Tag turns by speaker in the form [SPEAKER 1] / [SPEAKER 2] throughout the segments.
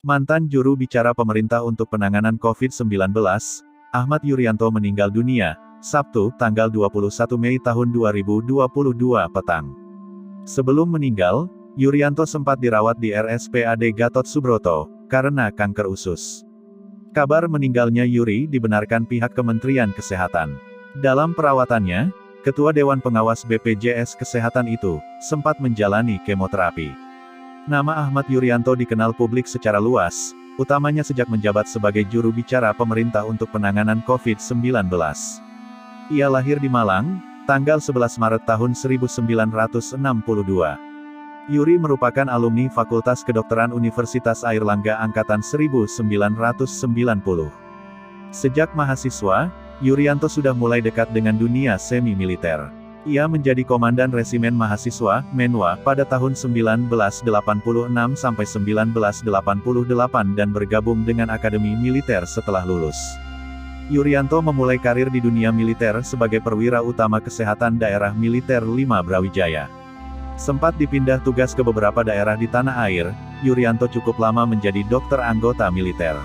[SPEAKER 1] Mantan juru bicara pemerintah untuk penanganan COVID-19, Ahmad Yuryanto meninggal dunia, Sabtu, tanggal 21 Mei tahun 2022 petang. Sebelum meninggal, Yuryanto sempat dirawat di RSPAD Gatot Subroto, karena kanker usus. Kabar meninggalnya Yuri dibenarkan pihak Kementerian Kesehatan. Dalam perawatannya, Ketua Dewan Pengawas BPJS Kesehatan itu, sempat menjalani kemoterapi. Nama Ahmad Yuryanto dikenal publik secara luas, utamanya sejak menjabat sebagai juru bicara pemerintah untuk penanganan COVID-19. Ia lahir di Malang, tanggal 11 Maret tahun 1962. Yuri merupakan alumni Fakultas Kedokteran Universitas Airlangga Angkatan 1990. Sejak mahasiswa, Yuryanto sudah mulai dekat dengan dunia semi-militer. Ia menjadi komandan resimen mahasiswa, Menwa, pada tahun 1986 sampai 1988 dan bergabung dengan Akademi Militer setelah lulus. Yuryanto memulai karir di dunia militer sebagai perwira utama kesehatan daerah militer 5 Brawijaya. Sempat dipindah tugas ke beberapa daerah di tanah air, Yuryanto cukup lama menjadi dokter anggota militer.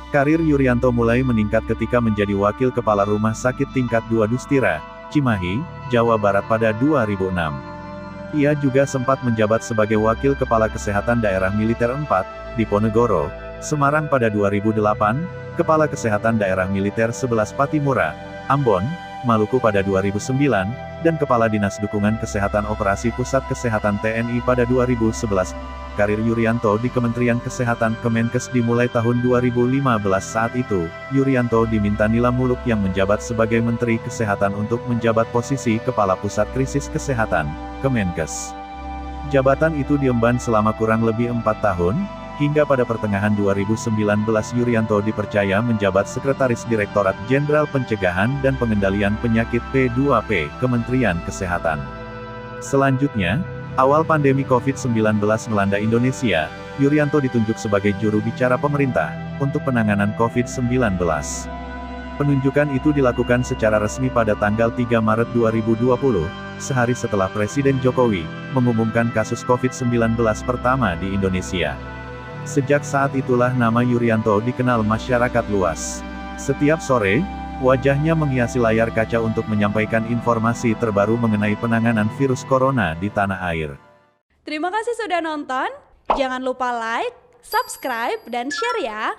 [SPEAKER 1] Karir Yuryanto mulai meningkat ketika menjadi wakil kepala Rumah Sakit Tingkat 2 Dustira, Cimahi, Jawa Barat pada 2006. Ia juga sempat menjabat sebagai wakil kepala kesehatan daerah militer 4, di Ponegoro, Semarang pada 2008, kepala kesehatan daerah militer 11 Patimura, Ambon, Maluku pada 2009, dan Kepala Dinas Dukungan Kesehatan Operasi Pusat Kesehatan TNI pada 2011. Karir Yuryanto di Kementerian Kesehatan Kemenkes dimulai tahun 2015. Saat itu, Yuryanto diminta Nila Muluk yang menjabat sebagai Menteri Kesehatan untuk menjabat posisi Kepala Pusat Krisis Kesehatan, Kemenkes. Jabatan itu diemban selama kurang lebih 4 tahun, hingga pada pertengahan 2019 Yuryanto dipercaya menjabat Sekretaris Direktorat Jenderal Pencegahan dan Pengendalian Penyakit P2P, Kementerian Kesehatan. Selanjutnya, awal pandemi COVID-19 melanda Indonesia, Yuryanto ditunjuk sebagai juru bicara pemerintah, untuk penanganan COVID-19. Penunjukan itu dilakukan secara resmi pada tanggal 3 Maret 2020, sehari setelah Presiden Jokowi, mengumumkan kasus COVID-19 pertama di Indonesia. Sejak saat itulah nama Yuryanto dikenal masyarakat luas. Setiap sore, wajahnya menghiasi layar kaca untuk menyampaikan informasi terbaru mengenai penanganan virus corona di tanah air.
[SPEAKER 2] Terima kasih sudah nonton, jangan lupa like, subscribe, dan share ya!